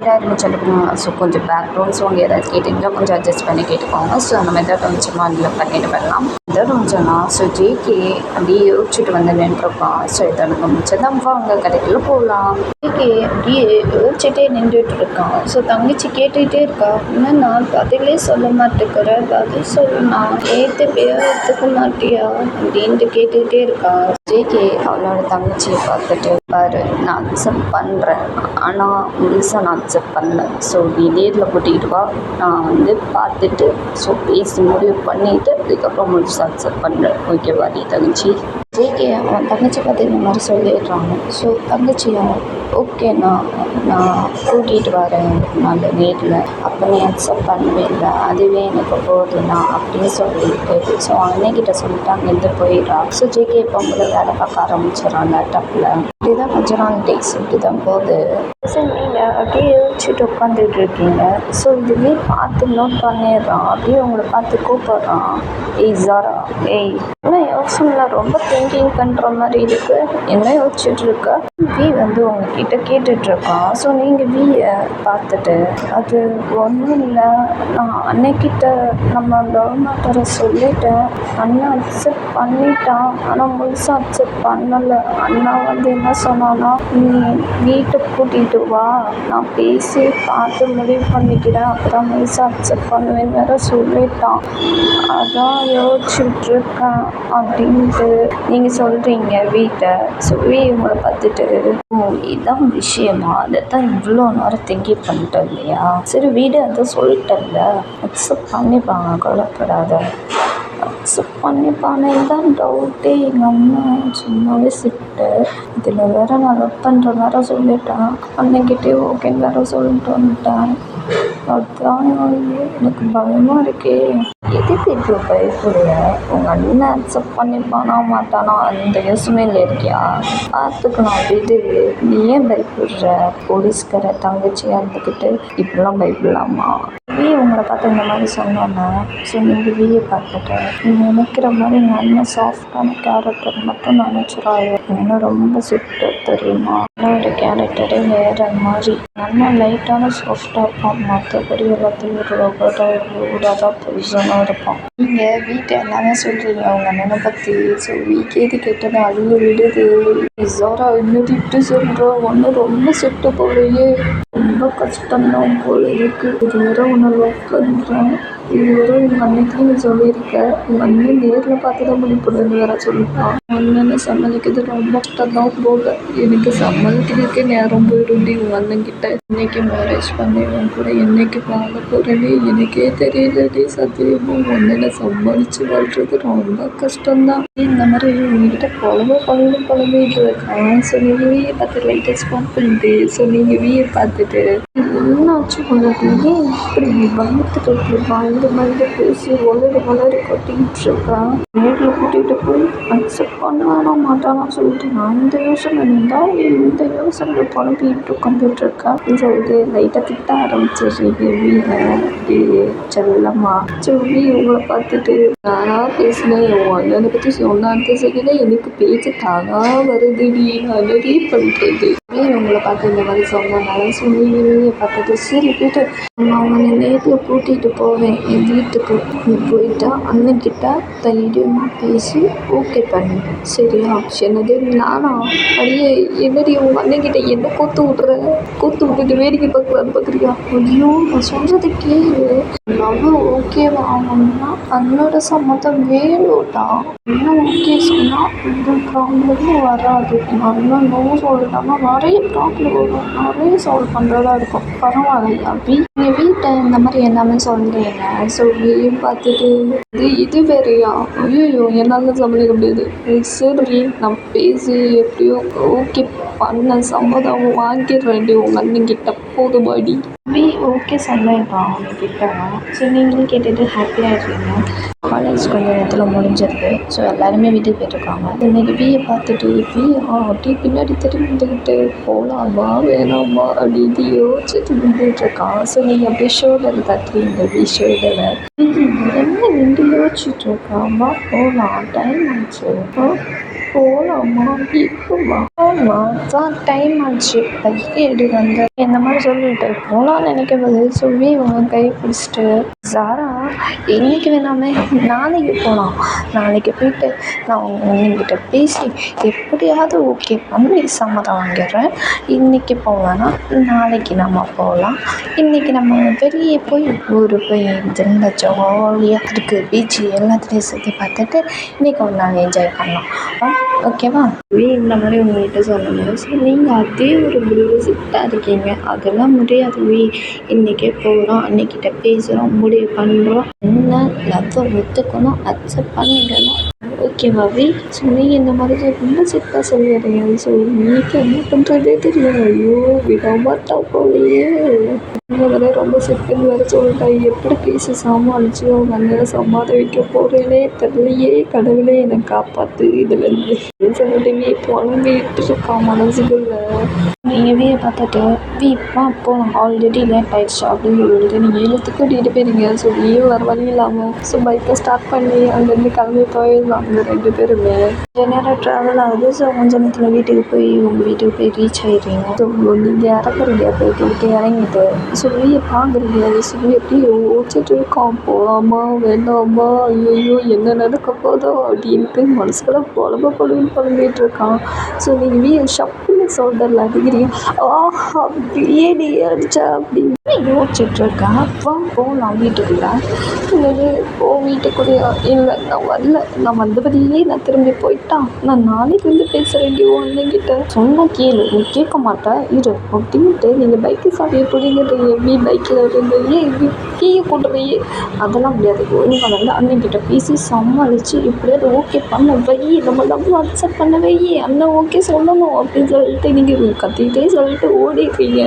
இருந்துச்சு அப்படின்னா ஸோ கொஞ்சம் பேக்ரவுண்ட் சாங் ஏதாவது கேட்டிங்கன்னா கொஞ்சம் அட்ஜஸ்ட் பண்ணி கேட்டுக்கோங்க. ஸோ அந்த மெத்தட் வந்துச்சுமா அதில் பண்ணிட்டு வரலாம். மெத்தட் வந்துச்சுன்னா ஸோ ஜேகே அப்படியே யோசிச்சுட்டு வந்து நின்றுருப்பான். ஸோ இதை நம்ம மிச்சதான் வாங்க கடைக்குள்ள போகலாம். ஜேகே அப்படியே யோசிச்சுட்டே நின்றுட்டு இருக்கான். ஸோ தங்கச்சி கேட்டுக்கிட்டே இருக்கா, இன்னும் நான் பதிலே சொல்ல மாட்டேங்கிற, பதில் சொல்லணும்னா எடுத்துக்க மாட்டியா அப்படின்ட்டு கேட்டுக்கிட்டே இருக்கா. ஜேகே அவளோட தங்கச்சியை பார்த்துட்டு, பாரு நான் அக்செப்ட் பண்ணுறேன், ஆனால் முழுசாக நான் அக்செப்ட் பண்ணல. ஸோ நீ நேரில் கூட்டிகிட்டு வா, நான் வந்து பார்த்துட்டு ஸோ பேசி முடிவு பண்ணிவிட்டு அதுக்கப்புறம் முழுசாக அக்செப்ட் பண்ணுறேன், ஓகேவா நீ தங்கச்சி? ஜேகே அவன் தங்கச்சி பார்த்து இந்த மாதிரி சொல்லிடுறாங்க. ஸோ தங்கச்சியா ஓகேண்ணா நான் கூட்டிகிட்டு வரேன் நான் நேரில், அப்போ நீ அக்செப்ட் பண்ணவே இல்லை, அதுவே எனக்கு போதுண்ணா அப்படின்னு சொல்லிட்டு ஸோ அன்னைக்கிட்ட சொல்லிட்டு அங்கேருந்து போயிடுறா. ஸோ ஜேகே இப்போ உங்களை வேலை பார்க்க ஆரம்பிச்சிடறான் லேப்டாப்பில். இப்படி தான் கொஞ்ச நாள் டேஸ் இப்படி தான் போகுது. ஸோ நீங்கள் அப்படியே யோசிச்சுட்டு உட்காந்துட்டு இருக்கீங்க. ஸோ இதுவே பார்த்து நோட் பண்ணிடுறான். அப்படியே உங்களை பார்த்து கூப்பிட்றான், ஏய் ஜாரா, ஏய் என்ன யோசனை ரொம்ப திங்கிங் பண்ணுற மாதிரி இருக்கு, என்ன யோசிச்சுட்டு இருக்க? வி வந்து உங்ககிட்ட கேட்டுட்ருக்கான். ஸோ நீங்கள் வியை பார்த்துட்டு, அது ஒன்றும் இல்லை, நான் அன்னைக்கிட்ட நம்ம லவ் மேட்டரை சொல்லிட்டேன், அண்ணன் அக்செப்ட் பண்ணிட்டான், ஆனால் முழுசாக அக்செப்ட் பண்ணலை. அண்ணா வந்து என்ன சொன்னான்னா, நீ வீட்டுக்கு கூட்டிகிட்டு வா, நான் பேசி பார்த்து முடிவு பண்ணிக்கிறேன், அப்போ தான் முழுசாக அக்செப்ட் பண்ணுவேன்னு வேற சொல்லிட்டான், அதான் யோசிச்சுட்ருக்கேன் அப்படின்ட்டு நீங்கள் சொல்கிறீங்க வீட்டை. சொல்லி இவங்களை பார்த்துட்டு, இதுதான் விஷயமா, அதை தான் இவ்வளோ நேரம் திங்கி பண்ணிட்டோம் இல்லையா, சரி வீடு அதான் சொல்லிட்டேன்ல, அக்செப்ட் பண்ணிப்பாங்க, கவலைப்படாத, அக்செப்ட் பண்ணிப்பானே தான் டவுட்டே. எங்கள் அம்மா சும்மாவே சிட்டு, இதில் வேற நான் லவ் பண்ணுற வேற சொல்லிட்டேன், அன்னைக்கிட்டே ஓகேன்னு வேற சொல்லிட்டு வந்துட்டேன், அதான் எனக்கு பயமாக இருக்கே. எதுக்கு இப்போ பயப்படுற? உங்கள் அண்ணன் அக்செப்ட் பண்ணிப்பானா மாட்டானா அந்த யோசனையில் இருக்கியா? பார்த்துக்கலாம் விடு, நீ ஏன் பயப்படுற? போலீஸ்கார தங்கச்சியாக இருந்துக்கிட்டு இப்படிலாம் பயப்படலாமா? வி உங்களை பார்த்து இந்த மாதிரி சொன்னோன்னே ஸோ நீங்கள் வியை பார்த்துட்டு, நீ நினைக்கிற மாதிரி எங்கள் அண்ணன் சாஃப்டான கேரக்டர் மட்டும் நினச்சிடாது, இன்னும் ரொம்ப சிட்டு தெரியுமா, என்னோட கேரக்டரே வேறு மாதிரி. அண்ணன் லைட்டான சாஃப்டாக இருப்பான், மற்றபடி எல்லாத்தையும் ரூடாக தான் பொசிஷனாக இருப்பான். நீங்கள் வீட்டை எல்லாமே சொல்கிறீங்க அவங்க அண்ணனை பற்றி. ஸோ வீக்கேது கேட்டது அழுது விடுது. ஜாரா இன்னும் இப்படி சொல்கிறோம், ஒன்றும் ரொம்ப சிட்டு போலையே, ரொம்ப கஷ்டம்தான் போல இருக்குது, இது வேற உன்னை லவ் பண்ணுறேன், இது வேற உங்கள் அன்னைக்கு நீ சொல்லியிருக்க, உங்கள் அண்ணன் நேரில் பார்த்து தான் முடிப்படுன்னு வேற சொல்லிட்டான். அண்ணனை சம்மதிக்கிறது ரொம்ப கஷ்டம்தான் போல, எனக்கு சம்மதிக்கிறதுக்கே நேரம் போயிடும்டி உங்கள் அண்ணன்கிட்ட. இன்னைக்கு மேரேஜ் பண்ணி உன் கூட என்னைக்கு வாழ போகிறேன்னு எனக்கே தெரியலடி, சத்தியமும் அண்ணனை சமாளித்து வாழ்றது ரொம்ப கஷ்டம்தான். இந்த மாதிரி உங்ககிட்ட குழம்பிட்டு இருக்கான். ஸோ நீங்கள் வீயை பார்த்து லைட்டாக ஸ்பாட் பண்ணிட்டு, ஸோ நீங்கள் வீயை பார்த்துட்டு என்னாச்சு உங்களுக்கு, ஏன் இப்படி பயந்துட்டு பயந்து பேசி வளரி கட்டிக்கிட்டு இருக்கான், நேரில் கூட்டிகிட்டு போய் அக்செப்ட் பண்ண மாட்டானா சொல்லிட்டு நான் இந்த யோசனை இருந்தால் இந்த யோசனை குழம்பிட்டு உட்காந்துட்டு இருக்கேன். சொல்லிட்டு லைட்டாக திட்ட ஆரம்பிச்சிடுறீங்க வீரை அப்படியே செல்லம்மா. சொல்லி உங்களை பார்த்துட்டு நானாக பேசினேன், உன் அண்ணனை பற்றி சொன்னான்னு சொன்னீங்கன்னா எனக்கு பேச்சு தானாக வருது, நீ அழகே பண்ணுறது. உங்களை பார்த்து இந்த மாதிரி சொன்னனால சொல்லி பார்த்துட்டு சரி போய்ட்டு நான் அவனை நேரில் கூட்டிகிட்டு போவேன் என் வீட்டுக்கு, நீ போயிட்டா அண்ணன்கிட்ட தைரியமாக பேசி ஓகே பண்ணு சரியா? என்னது நானா? அடியே என்னடி உங்கள் அண்ணன்கிட்ட என்ன கூத்து விட்டுட்டு வேடிக்கை பார்க்குறியா? ஐயோ நான் சொல்கிறது கேளு, லவ் ஓகேவா ஆகணும்னா அண்ணோட சம்மதம் வேணும்டா, அண்ணன் ஓகே சொன்னால் இந்த ப்ராப்ளமும் வராது, அண்ணன் நோ சொல்லிட்டாங்கன்னா நிறைய ப்ராப்ளம் வரும், நிறைய சால்வ் பண்ணுறதா இருக்கும். பரவாயில்லையா அபி, நீங்கள் வீட்டை இந்த மாதிரி எல்லாமே சொல்கிறீங்க. ஸோ வீயும் பார்த்துட்டு இது வேறையா? ஐயோ என்னால் சமாளிக்க முடியாது, சரி நான் பேசி எப்படியோ ஓகே பண்ண சம்மதம் வாங்கிடுறேன்டி உங்கள் அண்ணன்கிட்ட, போதுமாடி? வி ஓகே சொல்லிடுறான் அவங்கக்கிட்ட. ஸோ நீங்களும் கேட்டுட்டு ஹாப்பியாகிடுறீங்க. காலேஜ் கொஞ்சம் நேரத்தில் முடிஞ்சிருக்கு. ஸோ எல்லாருமே வீட்டுக்கு போயிட்டுருக்காங்க. இன்னைக்கு வியை பார்த்துட்டு அப்படியே பின்னாடி திரும்பிக்கிட்டு போகலாமா வேணாமா அப்படின்னு யோசிச்சுட்டு நின்றுட்டுருக்கான். ஸோ நீங்கள் அப்படியே ஷோல்டர் தட்டுறீங்க வி ஷோல்டரை. என்ன நின்று யோசிச்சுட்டு இருக்காமா? போகலாம், டைம் ஆச்சு. போகலாமா? இப்போமா? ஆமாம் தான், டைம் ஆச்சு. பைக்கை எடு வந்து இந்த மாதிரி சொல்லிட்டு போகலான்னு நினைக்கும்போது சொல்லி உங்க கையை பிடிச்சிட்டு, சாரா இன்னைக்கு வேணாமே, நாளைக்கு போகலாம். நாளைக்கு போயிட்டு நான் உங்ககிட்ட பேசி எப்படியாவது ஓகே பண்ணி சம்மதம் வாங்கிடுறேன். இன்னைக்கு போவேன்னா நாளைக்கு நம்ம போகலாம். இன்னைக்கு நம்ம வெளியே போய் ஊர் போய் திரும்ப ஜாலியாக இருக்குது பீச்சு எல்லாத்துலேயும் சுற்றி பார்த்துட்டு இன்னைக்கு ஒரு நாள் என்ஜாய் பண்ணலாம். ஓகேவா? இந்த மாதிரி உங்கள்கிட்ட சொல்லும்போது ஸோ நீங்கள் அதே ஒரு முடிவு சிட்டாக இருக்கீங்க. அதெல்லாம் முடியாது. இன்றைக்கே போகிறோம், அன்னைக்கிட்ட பேசுகிறோம், முடிவு பண்ணுறோம், என்ன லவ்வை ஒத்துக்கணும், அக்செப்ட் பண்ணிக்கணும். ஓகேவா? ஸோ நீங்கள் இந்த மாதிரி ரொம்ப சிட்டாக சொல்லிடுறீங்க. ஸோ இன்னைக்கு என்ன பண்ணுறதே தெரியல. ஐயோ விடமாட்டா போலையே. வேறு ரொம்ப சிக்கல் வேறு சொல்லிட்டேன். எப்படி பேசி சமாளிச்சு அவங்க அண்ணனை சமாளி வைக்க போகிறேனே தெரியலையே. கடவுளே என்னை காப்பாற்று இதுலேருந்து சொல்லிட்டு புலம்பிட்டு இருக்கா மனசுக்குள்ள. நீங்கள் வீயை பார்த்துட்டு வா போகலாம், ஆல்ரெடி லேட் ஆயிடுச்சு அப்படின்னு சொல்லிட்டு நீங்கள் இழுத்து கூட்டிகிட்டு போயிருங்க. ஸோ வீயும் வேறு வழி இல்லாமல் ஸோ பைக்கை ஸ்டார்ட் பண்ணி அங்கேருந்து கிளம்பி போயிடலாம். அந்த 2 பேருமே கொஞ்சம் நேரம் ட்ராவல் ஆகுது. ஸோ கொஞ்சம் நேரத்தில் வீட்டுக்கு போய் உங்கள் வீட்டுக்கு போய் ரீச் ஆகிடுறீங்க. ஸோ நீங்கள் இறக்குறீங்க, போய்ட்டு விட்டு இறங்கிட்டு ஸோ வீயை பார்க்குறீங்க. ஸோ எப்படி யோசிச்சுட்டு இருக்கோம், போகலாமா வேண்டாமா, ஐயோ என்ன நடக்க போதோ அப்படின்ட்டு மனசுக்குள்ள புலம்பிட்டு இருக்கான். ஸோ நீங்கள் வீயை ஷப்புன்னு சொல்லிடல அடிக்கிறீங்க. அப்படியே நீ அடிச்சா அப்படின்னு யோசிச்சுட்ருக்கா. வா போகலாம் வீட்டுக்குள்ளே. வீட்டுக்குள்ளேயா? இல்லை நான் வரல, நான் வந்தபடியே நான் திரும்பி போயிட்டான். நான் நாளைக்கு வந்து பேசுகிறேன்டி அண்ணங்கிட்ட. சொன்ன கேளு, நீ கேட்க மாட்டேன் இரு அப்படின்ட்டு நீங்கள் பைக்கு சாவியை பிடிங்கிறீங்க. எப்படி பைக்கில் இருந்து கீழே போட்டுறையே? அதெல்லாம் முடியாது. நீங்கள் வந்து அண்ணன்கிட்ட பேசி சமாளித்து எப்படியாவது ஓகே பண்ண வை, நம்ம லவ் அக்செப்ட் பண்ண வை, அண்ணன் ஓகே சொல்லணும் அப்படின்னு சொல்லிட்டு நீங்கள் கத்திக்கிட்டே சொல்லிட்டு ஓடிடுறீங்க.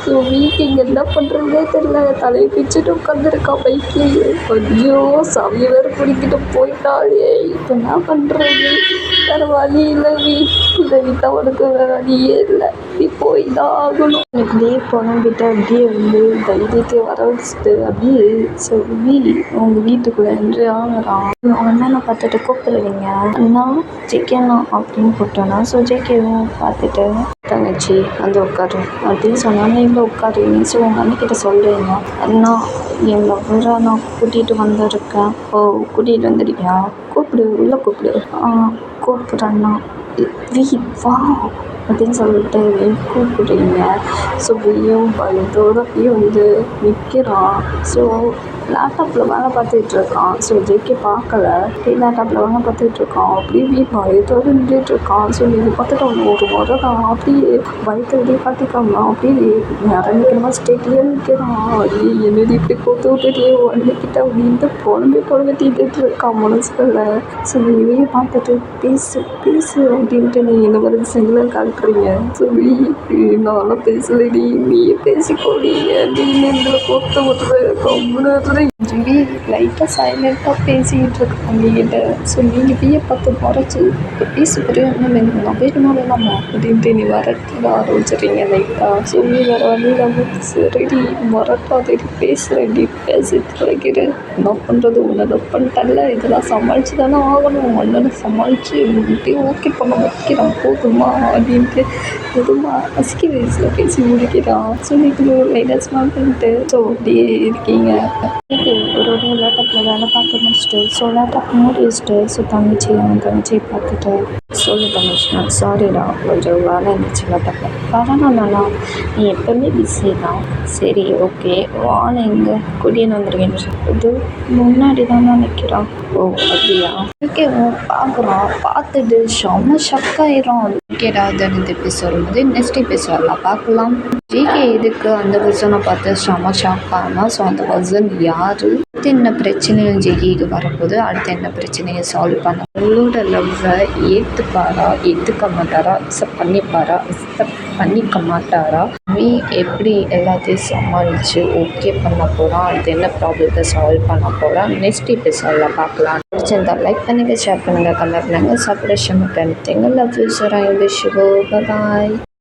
ஸோ இங்கே என்ன பண்ணுறதே தெரியல. தலையை பிச்சுட்டு உட்காந்துருக்கா பைக்லேயே. ஐயோ சாமியை வேறு பிடிக்கிட்டு போயிட்டாலே, இப்போ என்ன பண்ணுறது? வேறு வழி இல்லை. இதை விட்டால் உனக்கு வேறு வழியே இல்லை. நீ போய் தான் ஆகணும். அப்படியே புலம்பிட்டு அப்படியே வந்து தைரியத்தை வர வச்சுட்டு அப்படியே சொல்லி உங்கள் வீட்டுக்குள்ளே என்று ஆகிறான். அண்ணனை பார்த்துட்டு கூப்பிடுவீங்க, அண்ணா ஜெய்கேண்ணா அப்படின்னு கூப்பிட்டோன்னா ஸோ ஜெய்கேவும் பார்த்துட்டு தங்கச்சி வந்து உட்காரு அப்படின்னு சொன்னாலும் இல்லை உட்காரு. ஸோ உங்கள் அண்ணக்கிட்ட சொல்லுவீங்க, அண்ணா என் லவ்வரை நான் கூட்டிகிட்டு வந்திருக்கேன். ஓ கூட்டிகிட்டு வந்துடுவியா? கூப்பிடு, உள்ளே கூப்பிடு. கூப்பிட்றண்ணா வா அப்படின்னு சொல்லிட்டு கூப்பிடுறீங்க. ஸோ வீயும் பயத்தோட வந்து நிற்கிறான். ஸோ லேப்டாப்பில் வேலை பார்த்துட்ருக்கான். ஸோ ஜெய்கே பார்க்கல, லேப்டாப்பில் வேலை பார்த்துட்ருக்கான். அப்படியே பயத்தோடு நின்றுட்டுருக்கான். ஸோ நீங்கள் பார்த்துட்டு அவன் ஒரு முறை தான் அப்படியே பயத்தோடய காட்டிக்காம அப்படியே இறங்கிக்கிற மாதிரி ஸ்டேட்லேயே நிற்கிறான். அப்படியே என்னது இப்படி கொடுத்து விட்டுட்டே அன்னைக்கிட்ட அப்படின்ட்டு புலம்பி தீட்டுட்டு இருக்கான் மனசுக்குள்ள. ஸோ நீங்கள் பார்த்துட்டு பேசு அப்படின்ட்டு நீங்கள் என்ன மாதிரி சிக்னல் காட்டுறீங்க. ஸோ நானும் பேசலடி, நீயே பேசிக்கோடி அப்படின்னு எங்களை பொறுத்த விட்டுறேன். கம்முன்னு லைட்டாக சைலண்ட்டாக பேசிக்கிட்டு இருக்காங்ககிட்ட. ஸோ நீங்கள் வீயை பார்த்து முறைச்சி பேசி என்ன வேணும் வேணாமா அப்படின்ட்டு நீ வரட்டிட ஆரம்பிச்சிடுறீங்க லைட்டாக. ஸோ நீ வேறு வழியில் சரிடி முரட்டாதடி, பேசுகிறேன்டி, பேசி தொலைக்கிறேன். என்ன பண்ணுறது, உன்னை பண்ணிட்டல, இதெல்லாம் சமாளித்து தானே ஆகணும். அண்ணனை சமாளித்து இப்படியே ஓகே பண்ண வைக்கிறான் போதுமா அப்படின்ட்டு எதுமா அசிக்க வயசில் பேசி முடிக்கிறான். ஸோ நீங்கள் லைட்டாக ஸ்மால் பண்ணிட்டு ஸோ அப்படியே இருக்கீங்க. ஒரு லேப்டாப்பில் வேலை பார்த்து முடிச்சுட்டு ஸோ லேப்டாப் மூடி வச்சுட்டு ஸோ தங்கச்சியை பார்த்துட்டு சொல்லு தங்கச்சி, சாரிடா கொஞ்சம் வேலை இருந்துச்சு லேப்டாப்பில். பரவாயில்லண்ணா, நீ எப்போவுமே பிஸி தான். சரி ஓகே வாழை எங்கே குடியேன்னு வந்துருக்கேன். இது முன்னாடி தான் நிற்கிறான். ஓ அப்படியா? ஓகே பார்க்குறோம். பார்த்துட்டு செம்ம ஷக்காயிரும். ஓகேடா தென் இந்த எபிசோட் வந்து நெக்ஸ்ட் எபிசோட்லாம் பார்க்கலாம். ஜிகே எதுக்கு அந்த பர்சனை பார்த்து செம்ம ஷாக் ஆகணும். ஸோ அந்த பர்சன் யார், அடுத்து என்ன பிரச்சனையும் ஜிகேக்கு வரும்போது அடுத்து என்ன பிரச்சனையை சால்வ் பண்ண, உங்களோட லவ்வை ஏற்றுப்பாரா ஏற்றுக்க மாட்டாரா, அக்செப்ட் பண்ணிப்பாரா அக்செப்ட் பண்ணிக்க மாட்டாரா, நீ எப்படி எல்லாத்தையும் சமாளித்து ஓகே பண்ண போகிறான், அடுத்து என்ன ப்ராப்ளத்தை சால்வ் பண்ண போகிறான் நெக்ஸ்ட் எபிசோடில் பார்க்கலாம். பிடிச்சிருந்தா லைக் பண்ணுங்கள், ஷேர் பண்ணுங்கள், கமெண்ட் பண்ணுங்கள், சப்ஸ்கிரைப் பண்ணுங்கள். Love you sir, I wish you bye.